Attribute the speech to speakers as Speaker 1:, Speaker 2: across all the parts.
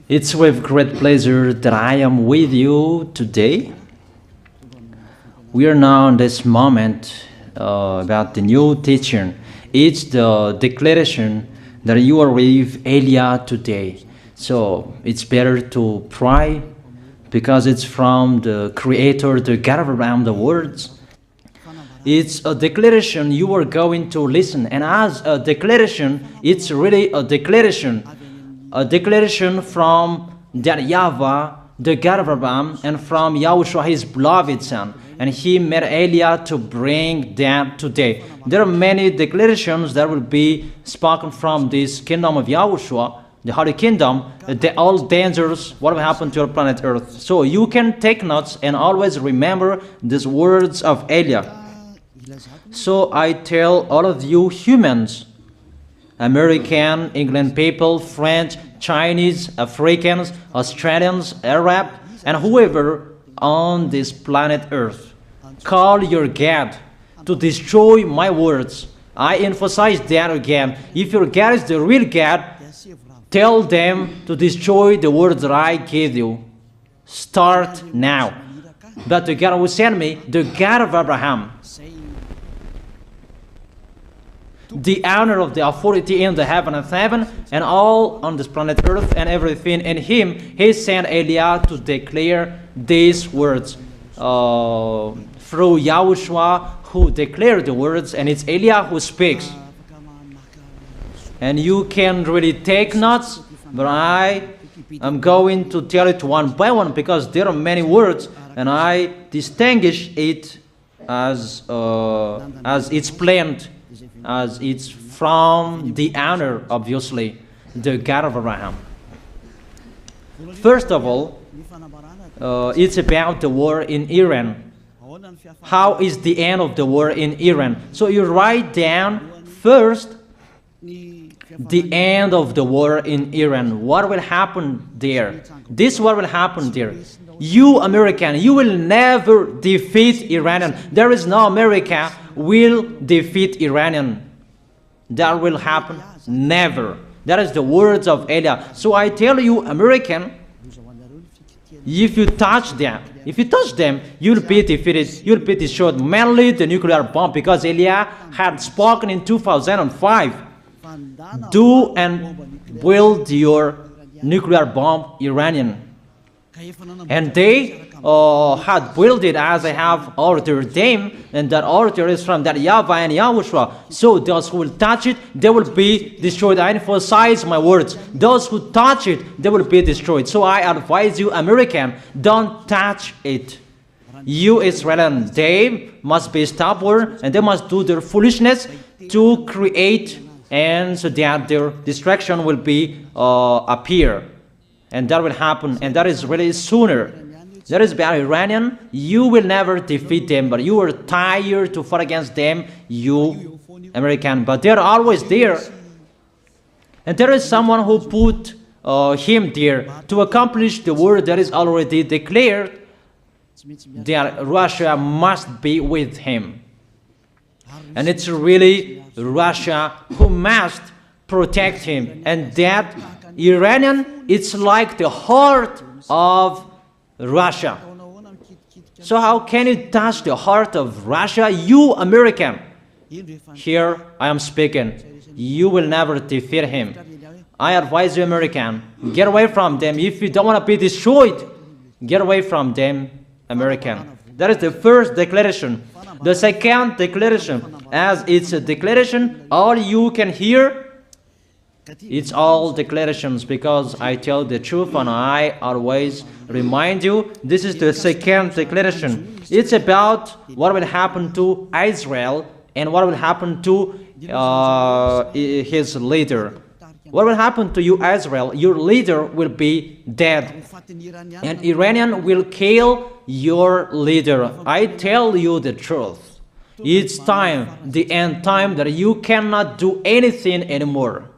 Speaker 1: It's with great pleasure that I am with you today. We are now in this moment about the new teaching. It's the declaration that you are with Elia today. So it's better to pray because it's from the Creator, the God of around the words. It's a declaration you are going to listen. And as a declaration, it's really a declaration from that YAHVAH, the God of Abraham, and from YAHOSHUAH, his beloved son. And he made Elia to bring them today. There are many declarations that will be spoken from this kingdom of YAHOSHUAH, the Holy Kingdom, all dangers, what will happen to your planet Earth. So you can take notes and always remember these words of Elia. So I tell all of you humans, American, England people, French, Chinese, Africans, Australians, Arab, and whoever on this planet Earth, call your God to destroy my words. I emphasize that again. If your God is the real God, tell them to destroy the words that I gave you. Start now. But the God who sent me, the God of Abraham, the honor of the authority in the heaven of heaven and all on this planet Earth and everything in him, he sent Elia to declare these words through YAHOSHUAH, who declared the words, and it's Elia who speaks. And you can really take notes, but I am going to tell it one by one because there are many words, and I distinguish it as it's planned, as it's from the honor, obviously, the God of Abraham. First of all, it's about the war in Iran. How is the end of the war in Iran? So you write down first the end of the war in Iran. What will happen there? This what will happen there. You American, you will never defeat Iranian. There is no America will defeat Iranian. That will happen never. That is the words of Elia. So I tell you, American, if you touch them, you'll be defeated, you'll be destroyed. Mainly the nuclear bomb, because Elia had spoken in 2005. Do and build your nuclear bomb, Iranian. And they had built it as I have ordered them, and that order is from that YAHVAH and YAHOSHUAH. So those who will touch it, they will be destroyed. I emphasize my words. Those who touch it, they will be destroyed. So I advise you, American, don't touch it. You Israelis, they must be stubborn, and they must do their foolishness to create, and so that their destruction will be appear. And that will happen, and that is really sooner. That is about Iranian. You will never defeat them, but you are tired to fight against them, you American. But they're always there. And there is someone who put him there to accomplish the word that is already declared, that Russia must be with him. And it's really Russia who must protect him. And that Iranian, it's like the heart of Russia. So how can you touch the heart of Russia? You American. Here I am speaking. You will never defeat him. I advise you, American, get away from them. If you don't want to be destroyed, get away from them, American. That is the first declaration. The second declaration, as it's a declaration, all you can hear, it's all declarations, because I tell the truth and I always remind you, this is the second declaration. It's about what will happen to Israel and what will happen to his leader. What will happen to you, Israel? Your leader will be dead, and Iranian will kill your leader. I tell you the truth. It's time, the end time, that you cannot do anything anymore.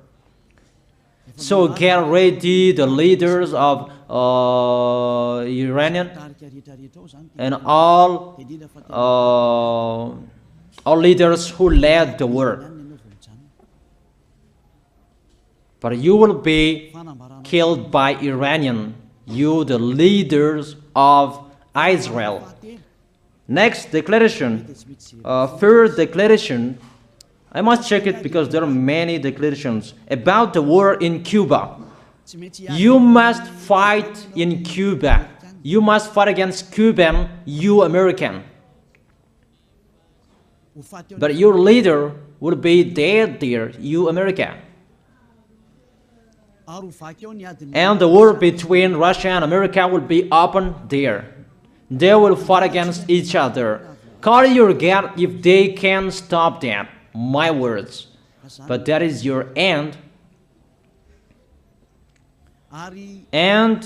Speaker 1: So get ready, the leaders of Iranian and all leaders who led the war. but you will be killed by Iranian, you the leaders of Israel. Next declaration, third declaration, I must check it because there are many declarations about the war in Cuba. You must fight in Cuba. You must fight against Cuban, you American. But your leader will be dead there, you America. And the war between Russia and America will be open there. They will fight against each other. Call your God if they can stop that. My words. But that is your end. And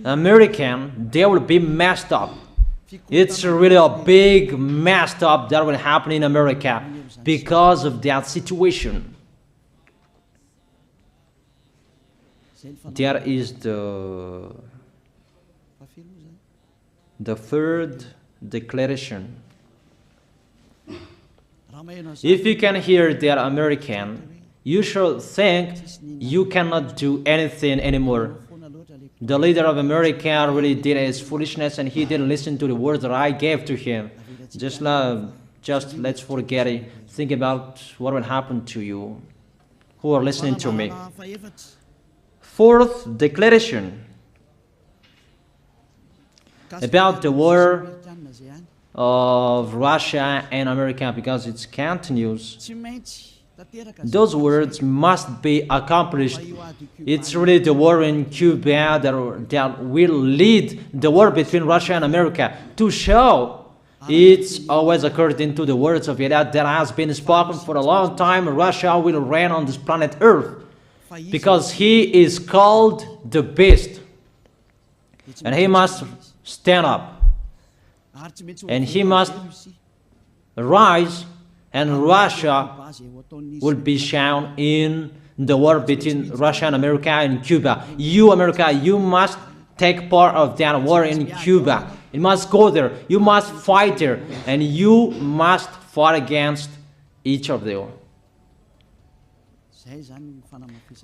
Speaker 1: American, they will be messed up. It's really a big messed up that will happen in America because of that situation. That is the third declaration. If you can hear that American, you should think you cannot do anything anymore. The leader of America really did his foolishness and he didn't listen to the words that I gave to him. Just let's forget it. Think about what will happen to you who are listening to me. Fourth declaration about the war of Russia and America, because it continues. Those words must be accomplished. It's really the war in Cuba that will lead the war between Russia and America to show it's always according to the words of YAH that has been spoken for a long time. Russia will reign on this planet Earth because he is called the beast and he must stand up and he must rise, and Russia will be shown in the war between Russia and America and Cuba. You, America, you must take part of that war in Cuba. You must go there. You must fight there. And you must fight against each of them.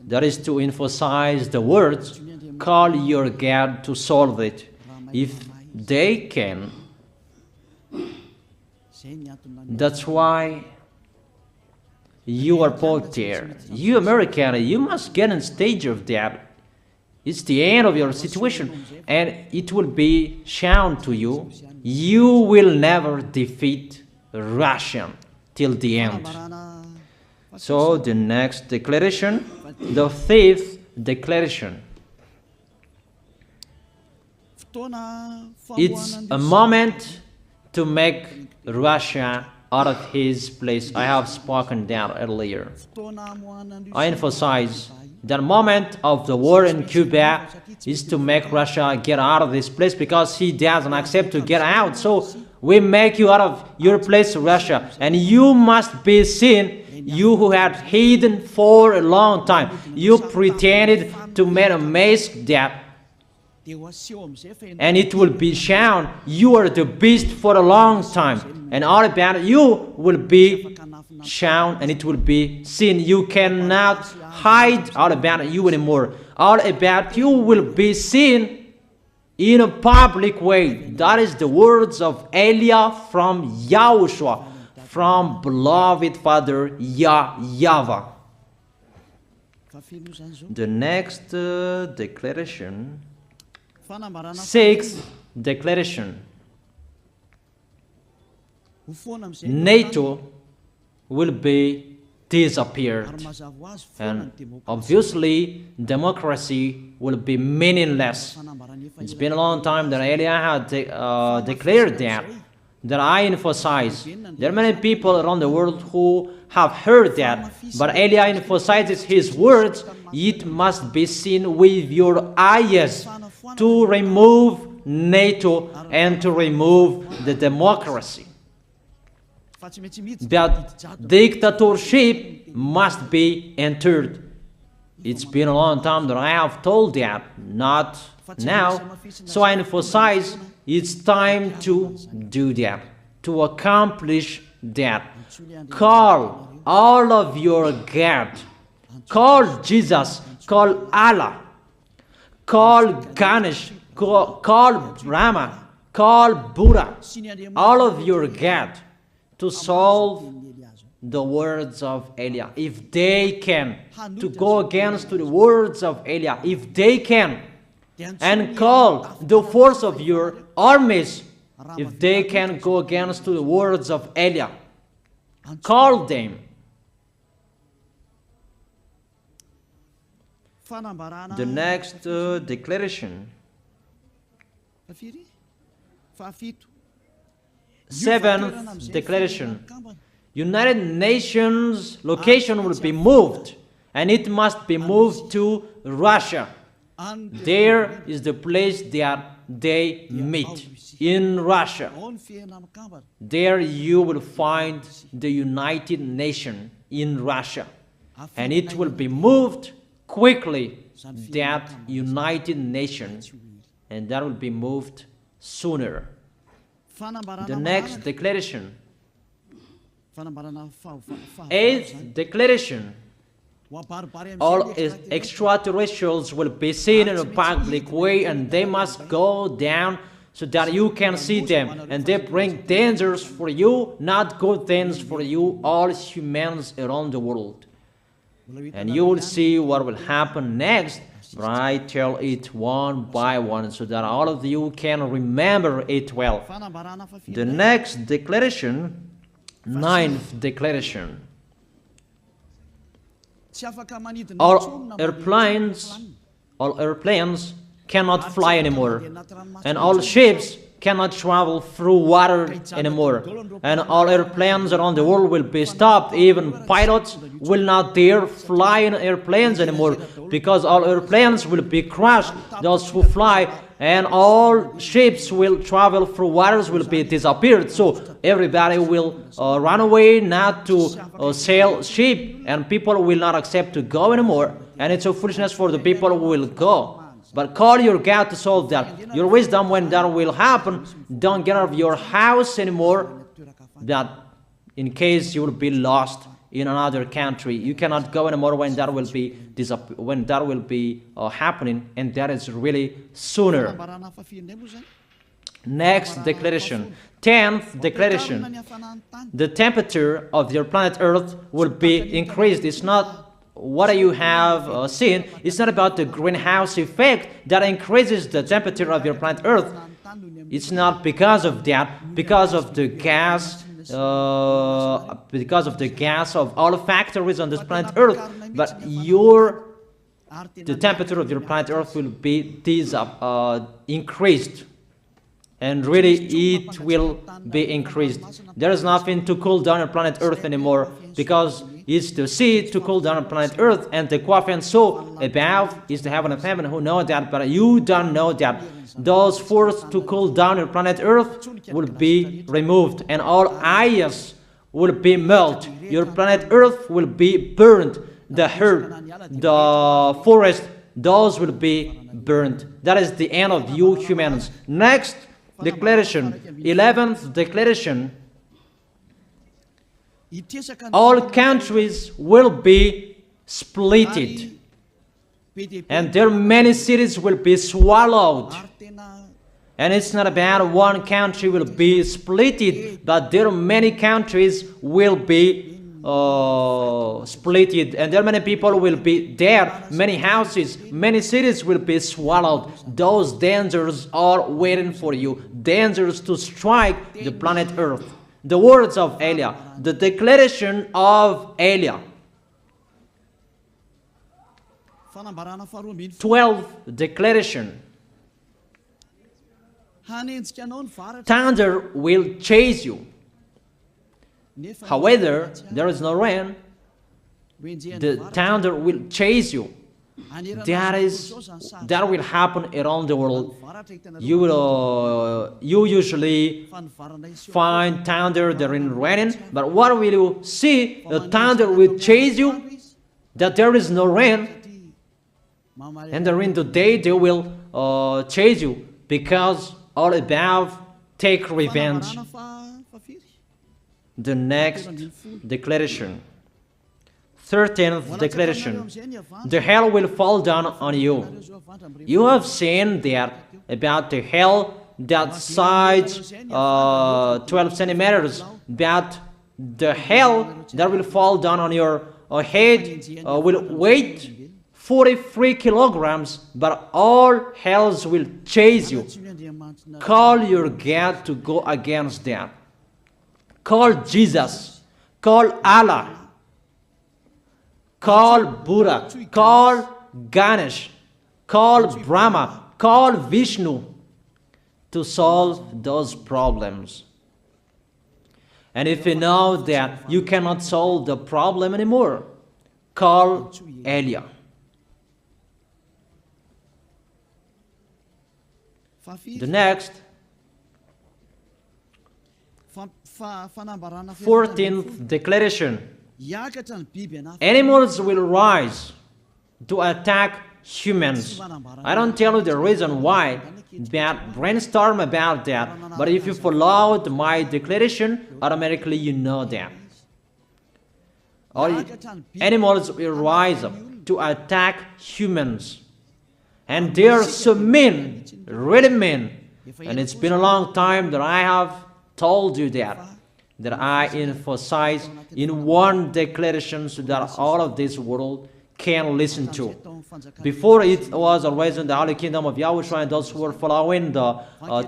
Speaker 1: That is to emphasize the words, call your God to solve it. If they can, that's why you are put there. You American, you must get in stage of that. It's the end of your situation and it will be shown to you. You will never defeat Russia till the end. So the next declaration, the fifth declaration. It's a moment to make Russia out of his place. I have spoken that earlier. I emphasize the moment of the war in Cuba is to make Russia get out of this place because he doesn't accept to get out. So we make you out of your place, Russia, and you must be seen. You who had hidden for a long time, you pretended to make a mask that, and it will be shown you are the beast for a long time, and all about you will be shown and it will be seen. You cannot hide all about you anymore. All about you will be seen in a public way. That is the words of Elia from YAHOSHUAH, from beloved Father YAHVAH. The next declaration, sixth declaration. NATO will be disappeared, and obviously democracy will be meaningless. It's been a long time that Elia had declared that I emphasize. There are many people around the world who have heard that, but Elia emphasizes his words. It must be seen with your eyes to remove NATO and to remove the democracy. That dictatorship must be entered. It's been a long time that I have told that, not now. So I emphasize it's time to do that, to accomplish that. Call all of your God. Call Jesus. Call Allah. Call Ganesh. Call Brahma. Call Buddha. All of your God to solve the words of Eliah. If they can, to go against the words of Eliah, if they can, and call the force of your armies, if they can go against the words of Eliah, call them. The next declaration. Seventh declaration. United Nations location will be moved, and it must be moved to Russia. There is the place that they meet, in Russia. There you will find the United Nations in Russia, and it will be moved quickly, that United Nations, and that will be moved sooner. The next declaration. Eighth declaration. All extraterrestrials will be seen in a public way, and they must go down so that you can see them, and they bring dangers for you, not good things for you, all humans around the world. And you will see what will happen next, but I tell it one by one so that all of you can remember it well. The next declaration, ninth declaration. All airplanes cannot fly anymore, and all ships cannot travel through water anymore, and all airplanes around the world will be stopped. Even pilots will not dare fly in airplanes anymore, because all airplanes will be crashed, those who fly, and all ships will travel through waters will be disappeared. So everybody will run away not to sail ship, and people will not accept to go anymore, and it's a foolishness for the people who will go. But call your God to solve that. Your wisdom when that will happen. Don't get out of your house anymore, that in case you will be lost in another country. You cannot go anymore when that will be happening, and that is really sooner. Next declaration. 10th declaration. The temperature of your planet Earth will be increased. It's not what you have seen. It's not about the greenhouse effect that increases the temperature of your planet Earth. It's not because of that, because of the gas, of all factories on this planet Earth. But the temperature of your planet Earth will be increased, and really it will be increased. There is nothing to cool down your planet Earth anymore, because it's the sea to cool down on planet Earth, and the Qaf and so above is the heaven of heaven, who know that, but you don't know that. Those forces to cool down on planet Earth will be removed, and all ice will be melted. Your planet Earth will be burned. The earth, the forest, those will be burned. That is the end of you humans. Next declaration, 11th declaration. All countries will be splitted, and their many cities will be swallowed. And it's not about one country will be splitted, but there are many countries will be splitted, and there are many people will be there, many houses, many cities will be swallowed. Those dangers are waiting for you, dangers to strike the planet Earth. The words of Eliah, the declaration of Eliah. 12th declaration. Thunder will chase you. However, there is no rain. The thunder will chase you. That will happen around the world. You usually find thunder during raining, but what will you see? The thunder will chase you, that there is no rain, and during the day they will chase you, because all above take revenge. the next declaration. 13th declaration. The hell will fall down on you. You have seen that about the hell that size 12 centimeters, that the hell that will fall down on your head will weight 43 kilograms, but all hells will chase you. Call your God to go against that. Call Jesus. Call Allah. Call Buddha. Call Ganesh. Call Brahma. Call Vishnu to solve those problems. And if you know that you cannot solve the problem anymore, call YAH. The next, 14th declaration. Animals will rise to attack humans. I don't tell you the reason why, but brainstorm about that. But if you followed my declaration, automatically you know that. All animals will rise up to attack humans. And they are so mean, really mean. And it's been a long time that I have told you that I emphasize in one declaration so that all of this world can listen to. Before it was always in the Holy Kingdom of YAHOSHUAH, and those who were following the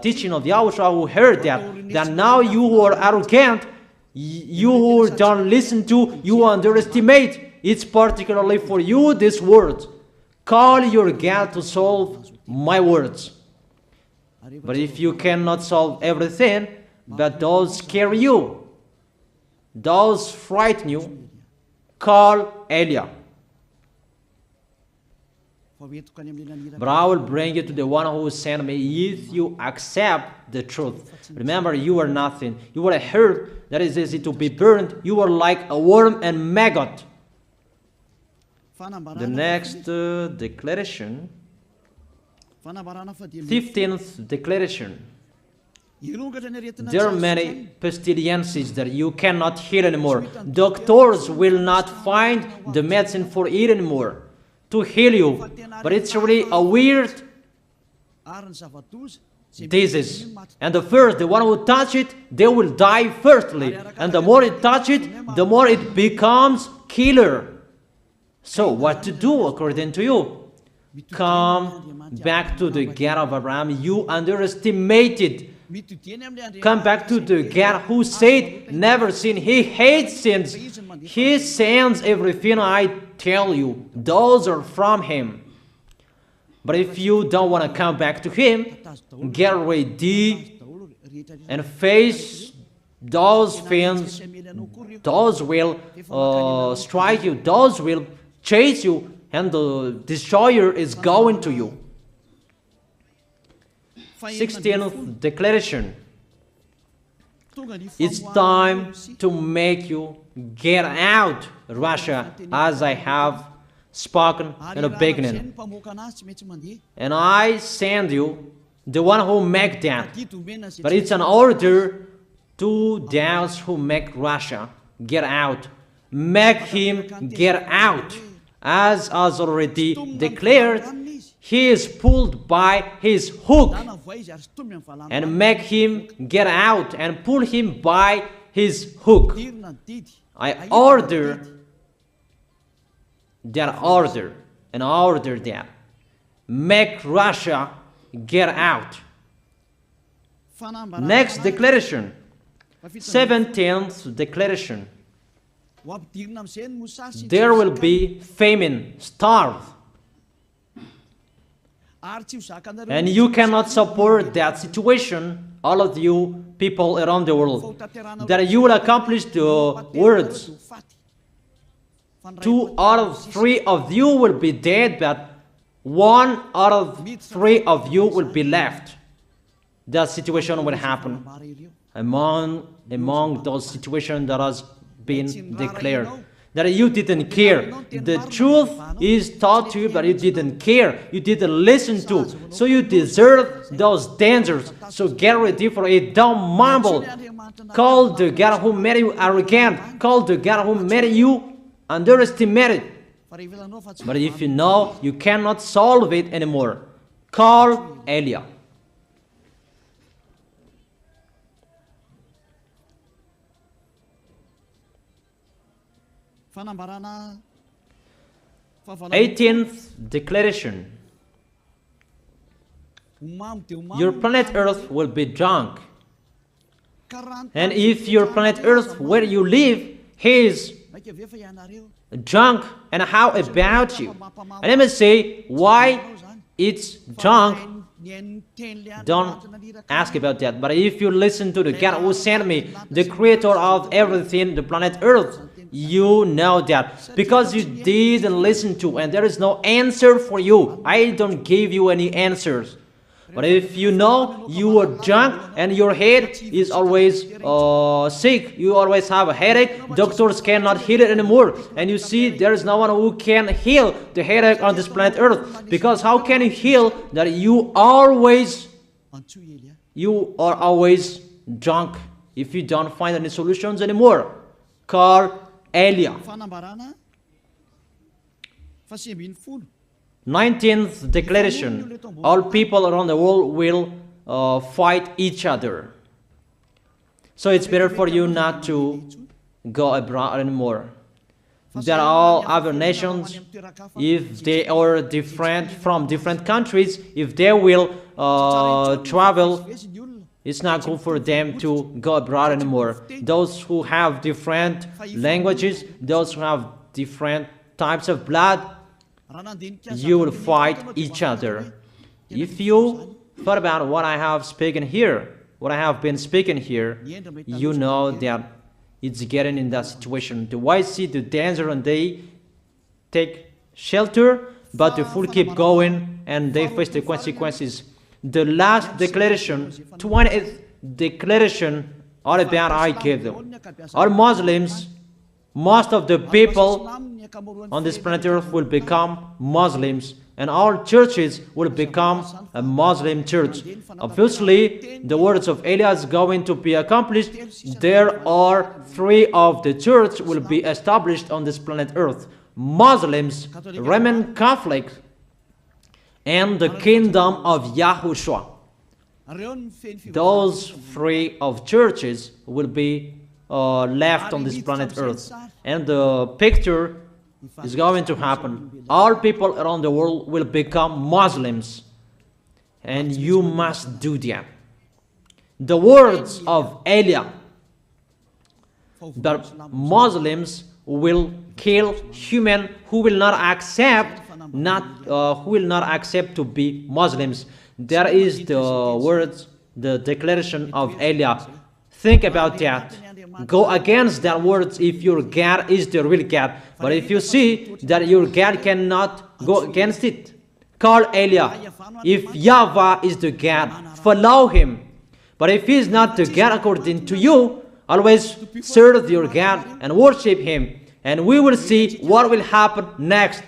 Speaker 1: teaching of YAHOSHUAH who heard that now you who are arrogant, you who don't listen to, you underestimate. It's particularly for you, this word. Call your God to solve my words. But if you cannot solve everything, but those scare you, those frighten you, call YAH. But I will bring you to the one who sent me if you accept the truth. Remember, you are nothing. You are a herb that is easy to be burned. You are like a worm and maggot. The next declaration, 15th declaration. There are many pestilences that you cannot heal anymore. Doctors will not find the medicine for it anymore to heal you. But it's really a weird disease. And the one who touch it, they will die firstly. And the more it touch it, the more it becomes killer. So what to do according to you? Come back to the God of Abraham. You underestimated. Come back to the God who said, never sin. He hates sins. He sends everything I tell you. Those are from Him. But if you don't want to come back to Him, get ready and face those things. Those will strike you. Those will chase you, and the destroyer is going to you. 16th declaration. It's time to make you get out, Russia, as I have spoken in the beginning. And I send you the one who make that. But it's an order to those who make Russia get out. Make him get out. As already declared, he is pulled by his hook, and make him get out and pull him by his hook. I order that. Make Russia get out. Next declaration, 17th declaration. There will be famine, starve. And you cannot support that situation, all of you people around the world, that you will accomplish the words. 2 out of 3 of you will be dead, but 1 out of 3 of you will be left. That situation will happen among those situations that has been declared. that you didn't care. The truth is taught to you, but you didn't care. You didn't listen to. So you deserve those dangers. So get ready for it. Don't mumble. Call the God who made you arrogant. Call the God who made you underestimated. But if you know you cannot solve it anymore, call YAH. Eighteenth declaration. Your planet Earth will be drunk. And if your planet Earth where you live is drunk, and how about you? And let me say why it's drunk. Don't ask about that. But if you listen to the God who sent me, the creator of everything, the planet Earth, you know that. Because you didn't listen to, and there is no answer for you. I don't give you any answers. But if you know you are drunk and your head is always sick, you always have a headache, doctors cannot heal it anymore. And you see there is no one who can heal the headache on this planet Earth. Because how can you heal that you are always drunk if you don't find any solutions anymore? Call YAH. 19th declaration. All people around the world will fight each other. So it's better for you not to go abroad anymore. There are all other nations, if they are different from different countries, if they will travel, it's not good for them to go abroad anymore. Those who have different languages, those who have different types of blood, you will fight each other. If you thought about what I have spoken here, what I have been speaking here, you know that it's getting in that situation. The wise see the danger and they take shelter, but the fool keep going and they face the consequences. The last declaration, 20th declaration, all about I gave them. All Muslims, most of the people on this planet Earth will become Muslims, and all churches will become a Muslim church. Obviously, the words of YAH is going to be accomplished. There are 3 of the church will be established on this planet Earth: Muslims, Roman Catholic, and the kingdom of YAHOSHUAH. Those 3 of churches will be left on this planet Earth, and the picture is going to happen. All people around the world will become Muslims, and you must do that. The words of YAH, that Muslims will kill human who will not accept to be Muslims. That is the words, the declaration of YAH. Think about that. Go against that words if your God is the real God. But if you see that your God cannot go against it, call YAH. If YAHVAH is the God, follow him. But if he is not the God according to you, always serve your God and worship him. And we will see what will happen next.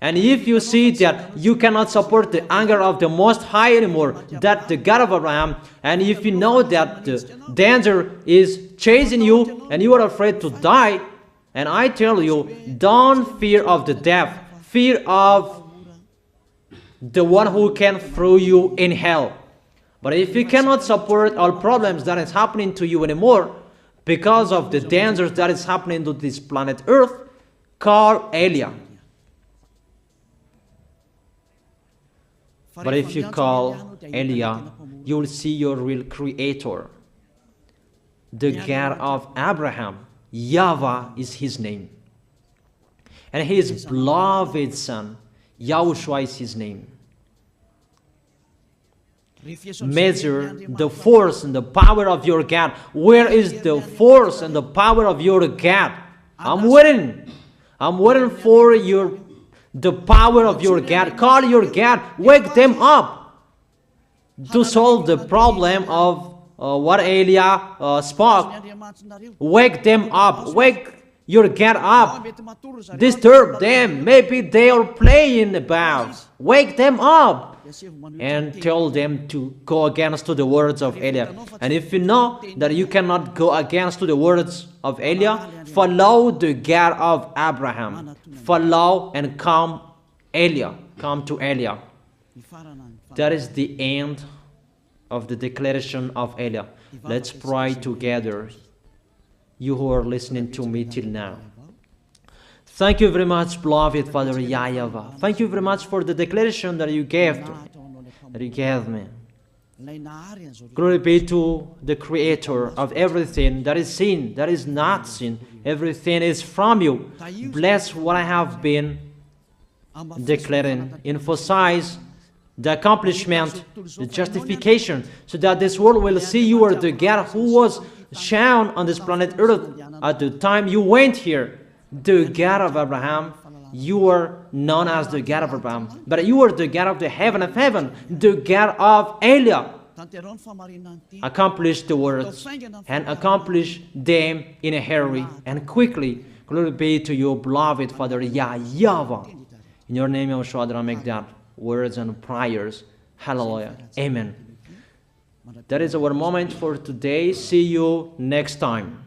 Speaker 1: And if you see that you cannot support the anger of the Most High anymore, that the God of Abraham, and if you know that the danger is chasing you and you are afraid to die, and I tell you, don't fear of the death, fear of the one who can throw you in hell. But if you cannot support all problems that is happening to you anymore, because of the dangers that is happening to this planet Earth, call YAH. But if you call YAH, you will see your real creator, the God of Abraham. YAHVAH is his name. And his beloved son, YAHOSHUAH is his name. Measure the force and the power of your God. Where is the force and the power of your God? I'm waiting. I'm waiting for the power of your God. Call your God. Wake them up to solve the problem of what YAH spoke. Wake them up. Wake You get up, disturb them. Maybe they are playing about. Wake them up and tell them to go against to the words of Eliah. And if you know that you cannot go against to the words of Eliah, follow the God of Abraham. Follow and come Eliah. Come to Eliah. That is the end of the declaration of Eliah. Let's pray together. You who are listening to me till now. Thank you very much, beloved Father YAHVAH. Thank you very much for the declaration that you gave to me, that you gave me. Glory be to the Creator of everything that is seen, that is not seen. Everything is from you. Bless what I have been declaring. Emphasize the accomplishment, the justification, so that this world will see you are the God who was shown on this planet Earth at the time you went here. The God of Abraham. You are known as the God of Abraham, but you are the God of the heaven of heaven, the God of Eliah. Accomplish the words and accomplish them in a hurry and quickly. Glory be to you, beloved Father YAHVAH. In your name, YAHOSHUAH, that I make that words and prayers. Hallelujah. Amen. That is our moment for today. See you next time.